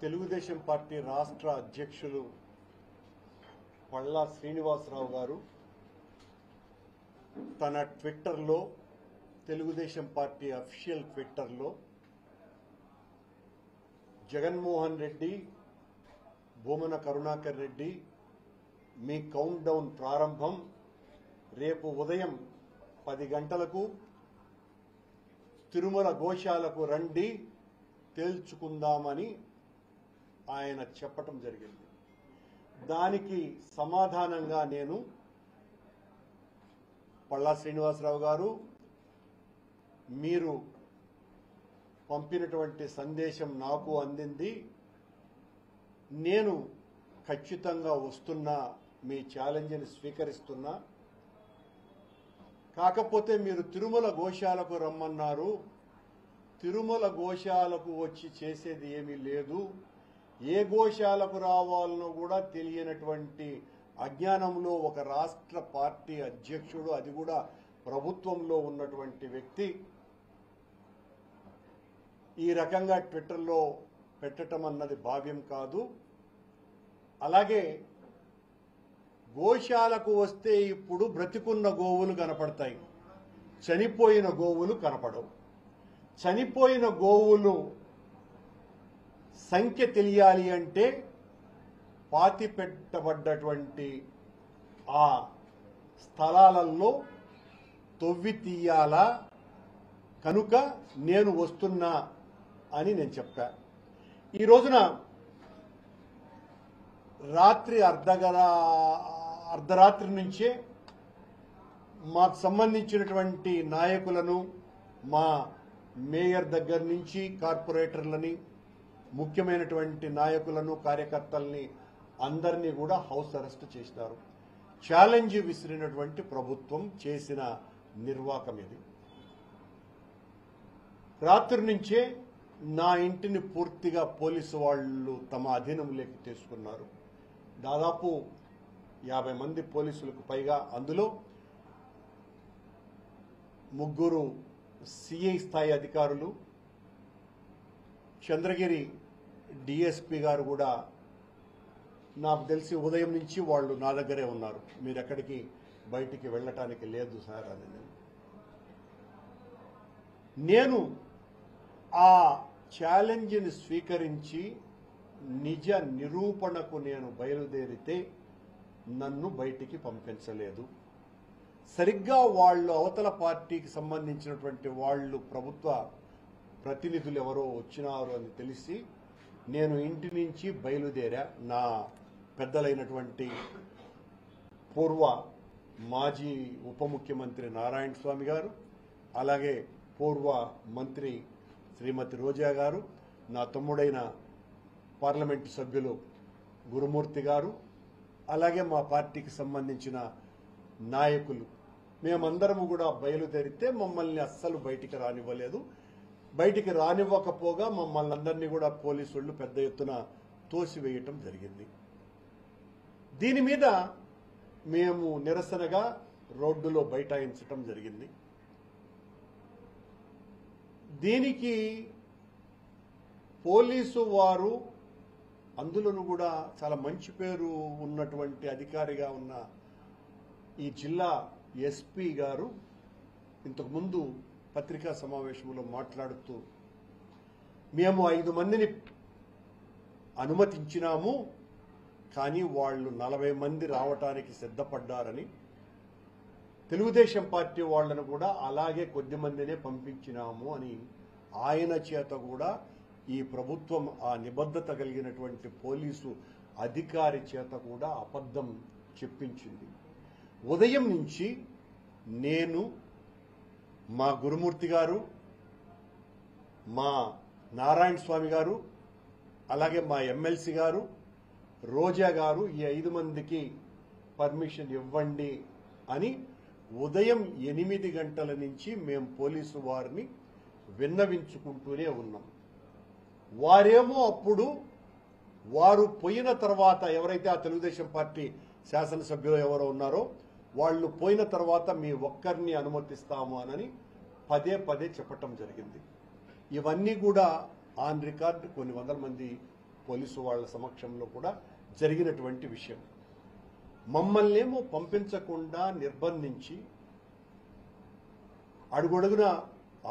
Telugu Desam party రాష్ట్ర అధ్యక్షులు పళ్ళా శ్రీనివాసరావు గారు తన ట్విట్టర్లో తెలుగుదేశం పార్టీ అఫీషియల్ ట్విట్టర్లో జగన్మోహన్ రెడ్డి, భూమన కరుణాకర్ రెడ్డి మీ కౌంట్ డౌన్ ప్రారంభం రేపు ఉదయం 10 గంటలకు తిరుమల గోశాలకు రండి తేల్చుకుందామని ఆయన చెప్పటం జరిగింది. దానికి సమాధానంగా నేను పళ్ళా శ్రీనివాసరావు గారు మీరు పంపినటువంటి సందేశం నాకు అందింది, నేను ఖచ్చితంగా వస్తున్నా, మీ ఛాలెంజ్ని స్వీకరిస్తున్నా. కాకపోతే మీరు తిరుమల గోశాలకు రమ్మన్నారు, తిరుమల గోశాలకు వచ్చి చేసేది ఏమీ లేదు, ఏ గోశాలకు రావాలనో కూడా తెలియనటువంటి అజ్ఞానంలో ఒక రాష్ట్ర పార్టీ అధ్యక్షుడు, అది కూడా ప్రభుత్వంలో ఉన్నటువంటి వ్యక్తి ఈ రకంగా ట్విట్టర్లో పెట్టడం అన్నది భావ్యం కాదు. అలాగే గోశాలకు వస్తే ఇప్పుడు బ్రతికున్న గోవులు కనపడతాయి, చనిపోయిన గోవులు కనపడవు. చనిపోయిన గోవులు సంఖ్య తెలియాలి అంటే పాతి పెట్టబడ్డటువంటి ఆ స్థలాలలో తొవ్వి తీయాలా, కనుక నేను వస్తున్నా అని నేను చెప్పా. ఈ రోజున రాత్రి అర్ధరాత్రి నుంచే మాకు సంబంధించినటువంటి నాయకులను, మా మేయర్ దగ్గర నుంచి కార్పొరేటర్లని, ముఖ్యమైనటువంటి నాయకులను, కార్యకర్తల్ని అందరినీ కూడా హౌస్ అరెస్ట్ చేసినారు. ఛాలెంజ్ విసిరినటువంటి ప్రభుత్వం చేసిన నిర్వాకం ఇది. రాత్రి నుంచే నా ఇంటిని పూర్తిగా పోలీసు వాళ్ళు తమ అధీనంలోకి తీసుకున్నారు. దాదాపు 50 మంది పోలీసులకు పైగా, అందులో 3 సిఐ స్థాయి అధికారులు, చంద్రగిరి డిఎస్పీ గారు కూడా నాకు తెలిసి ఉదయం నుంచి వాళ్ళు నా దగ్గరే ఉన్నారు. మీరు ఎక్కడికి బయటికి వెళ్ళటానికి లేదు సార్ అని. నేను ఆ ఛాలెంజ్ని స్వీకరించి నిజ నిరూపణకు నేను బయలుదేరితే నన్ను బయటికి పంపించలేదు. సరిగ్గా వాళ్ళు అవతల పార్టీకి సంబంధించినటువంటి వాళ్ళు, ప్రభుత్వ ప్రతినిధులు ఎవరో వచ్చినారు అని తెలిసి నేను ఇంటి నుంచి బయలుదేరా. నా పెద్దలైనటువంటి పూర్వ మాజీ ఉప ముఖ్యమంత్రి నారాయణ స్వామి గారు, అలాగే పూర్వ మంత్రి శ్రీమతి రోజా గారు, నా తమ్ముడైన పార్లమెంటు సభ్యులు గురుమూర్తి గారు, అలాగే మా పార్టీకి సంబంధించిన నాయకులు, మేమందరము కూడా బయలుదేరితే మమ్మల్ని అస్సలు బయటికి రానివ్వలేదు. బయటికి రానివ్వకపోగా మమ్మల్ని అందరినీ కూడా పోలీసు వాళ్ళు పెద్ద ఎత్తున తోసివేయటం జరిగింది. దీని మీద మేము నిరసనగా రోడ్డులో బైఠాయించటం జరిగింది. దీనికి పోలీసు వారు, అందులోనూ కూడా చాలా మంచి పేరు ఉన్నటువంటి అధికారిగా ఉన్న ఈ జిల్లా ఎస్పీ గారు ఇంతకుముందు పత్రికా సమావేశంలో మాట్లాడుతూ, మేము 5 మందిని అనుమతించినాము, కానీ వాళ్ళు 40 మంది రావటానికి సిద్ధపడ్డారని, తెలుగుదేశం పార్టీ వాళ్లను కూడా అలాగే కొద్ది మందినే పంపించినాము అని ఆయన చేత కూడా ఈ ప్రభుత్వం, ఆ నిబద్ధత కలిగినటువంటి పోలీసు అధికారి చేత కూడా అబద్ధం చెప్పించింది. ఉదయం నుంచి నేను, మా గురుమూర్తి గారు, మా నారాయణ స్వామి గారు, అలాగే మా ఎమ్మెల్సీ గారు, రోజా గారు ఈ 5 మందికి పర్మిషన్ ఇవ్వండి అని ఉదయం 8 గంటల నుంచి మేము పోలీసు వారిని విన్నవించుకుంటూనే ఉన్నాం. వారేమో అప్పుడు వారు పోయిన తర్వాత, ఎవరైతే ఆ తెలుగుదేశం పార్టీ శాసనసభ్యులు ఎవరో ఉన్నారో వాళ్ళు పోయిన తర్వాత మీ ఒక్కరిని అనుమతిస్తాము అని పదే పదే చెప్పటం జరిగింది. ఇవన్నీ కూడా ఆన్ రికార్డ్ కొన్ని వందల మంది పోలీసు వాళ్ళ సమక్షంలో కూడా జరిగినటువంటి విషయం. మమ్మల్నేమో పంపించకుండా నిర్బంధించి అడుగడుగున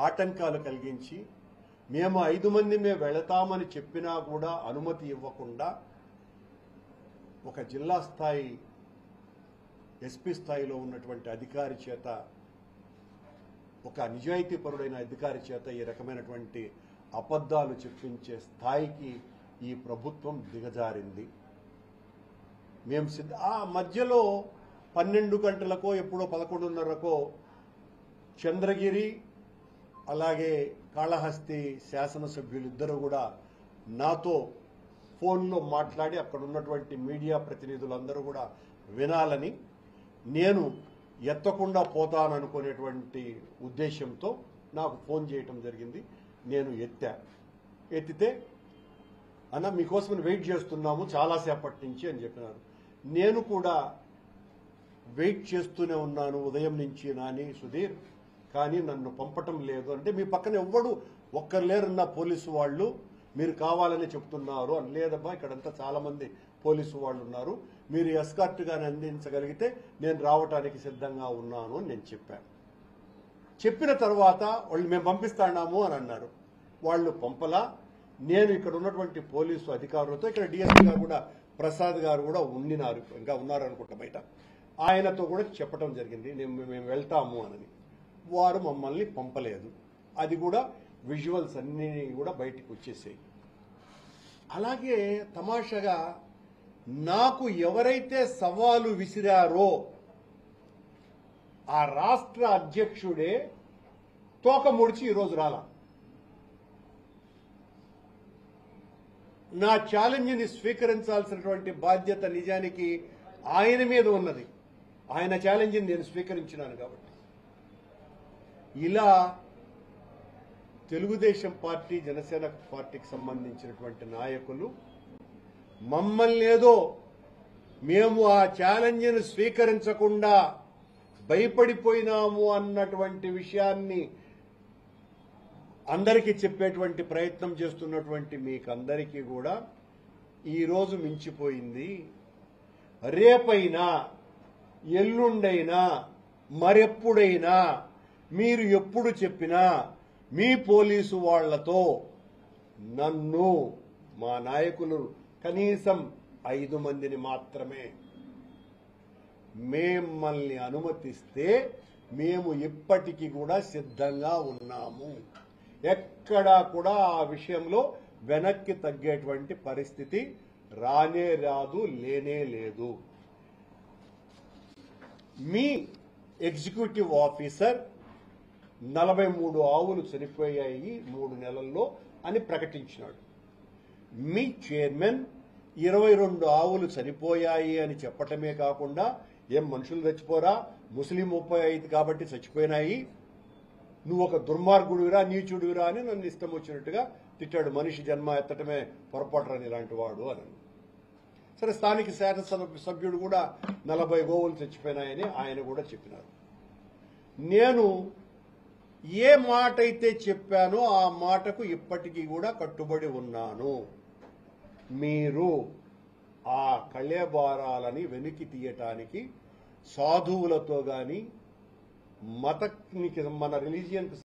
ఆటంకాలు కలిగించి మేము 5 మందిమే వెళతామని చెప్పినా కూడా అనుమతి ఇవ్వకుండా ఒక జిల్లా స్థాయి ఎస్పీ స్థాయిలో ఉన్నటువంటి అధికారి చేత, ఒక నిజాయితీపరుడైన అధికారి చేత ఈ రకమైనటువంటి అబద్ధాలు చెప్పించే స్థాయికి ఈ ప్రభుత్వం దిగజారింది. మేము ఆ మధ్యలో 12 గంటలకో ఎప్పుడో 11:30కో చంద్రగిరి అలాగే కాళహస్తి శాసనసభ్యులిద్దరూ కూడా నాతో ఫోన్లో మాట్లాడి అక్కడ ఉన్నటువంటి మీడియా ప్రతినిధులందరూ కూడా వినాలని, నేను ఎత్తకుండా పోతాననుకునేటువంటి ఉద్దేశంతో నాకు ఫోన్ చేయటం జరిగింది. నేను ఎత్తితే అన్న మీకోసం వెయిట్ చేస్తున్నాము చాలాసేపటి నుంచి అని చెప్పినారు. నేను కూడా వెయిట్ చేస్తూనే ఉన్నాను ఉదయం నుంచి నాని సుధీర్, కానీ నన్ను పంపటం లేదు అంటే మీ పక్కన ఎవ్వడు ఒక్కరు లేరన్న పోలీసు వాళ్ళు, మీరు కావాలని చెప్తున్నారు అని. లేదబ్బా ఇక్కడంతా చాలా మంది పోలీసు వాళ్ళు ఉన్నారు, మీరు ఎస్కార్ట్గానే అందించగలిగితే నేను రావటానికి సిద్ధంగా ఉన్నాను అని నేను చెప్పాను. చెప్పిన తర్వాత వాళ్ళు మేము పంపిస్తాము అని అన్నారు. వాళ్ళు పంపలా. నేను ఇక్కడ ఉన్నటువంటి పోలీసు అధికారులతో, ఇక్కడ డిఎస్పీ గారు కూడా ప్రసాద్ గారు కూడా ఉండినారు, ఇంకా ఉన్నారు అనుకుంటా బయట, ఆయనతో కూడా చెప్పడం జరిగింది మేము వెళ్తాము అని. వారు మమ్మల్ని పంపలేదు. అది కూడా విజువల్స్ అన్నీ కూడా బయటికి వచ్చేసాయి. అలాగే తమాషాగా నాకు ఎవరైతే సవాలు విసిరారో ఆ రాష్ట్ర అధ్యక్షుడే తోక ముడిచి ఈరోజు రాలా. నా ఛాలెంజ్ని స్వీకరించాల్సినటువంటి బాధ్యత నిజానికి ఆయన మీద ఉన్నది. ఆయన ఛాలెంజ్ని నేను స్వీకరించినాను కాబట్టి. ఇలా తెలుగుదేశం పార్టీ, జనసేన పార్టీకి సంబంధించినటువంటి నాయకులు మమ్మల్ని ఏదో మేము ఆ ఛాలెంజ్ని స్వీకరించకుండా భయపడిపోయినాము అన్నటువంటి విషయాన్ని అందరికీ చెప్పేటువంటి ప్రయత్నం చేస్తున్నటువంటి మీకందరికీ కూడా ఈరోజు మించిపోయింది. రేపైనా ఎల్లుండైనా మరెప్పుడైనా మీరు ఎప్పుడు చెప్పినా మీ పోలీసు వాళ్లతో నన్ను, మా నాయకులు కనీసం 5 మందిని మాత్రమే మిమ్మల్ని అనుమతిస్తే మేము ఇప్పటికీ కూడా సిద్ధంగా ఉన్నాము. ఎక్కడా కూడా ఆ విషయంలో వెనక్కి తగ్గేటువంటి పరిస్థితి రానే రాదు, లేనే లేదు. మీ ఎగ్జిక్యూటివ్ ఆఫీసర్ 43 ఆవులు చనిపోయాయి 3 నెలల్లో అని ప్రకటించినాడు. మీ చైర్మన్ 22 ఆవులు చనిపోయాయి అని చెప్పటమే కాకుండా, ఏం మనుషులు చచ్చిపోరా, ముస్లిం 35 కాబట్టి చచ్చిపోయినాయి, నువ్వు ఒక దుర్మార్గుడివిరా, నీచుడివిరా అని నన్ను ఇష్టం వచ్చినట్టుగా తిట్టాడు. మనిషి జన్మ ఎత్తటమే పొరపాటు రాని ఇలాంటి వాడు అని. సరే, స్థానిక శాసనసభ్యుడు కూడా 40 గోవులు చచ్చిపోయినాయని ఆయన కూడా చెప్పినారు. నేను ఏ మాట అయితే చెప్పానో ఆ మాటకు ఇప్పటికీ కూడా కట్టుబడి ఉన్నాను. మీరు ఆ కళేబారాలని వెనక్కి తీయటానికి సాధువులతో గాని, మతానికి, మన రిలీజియన్కి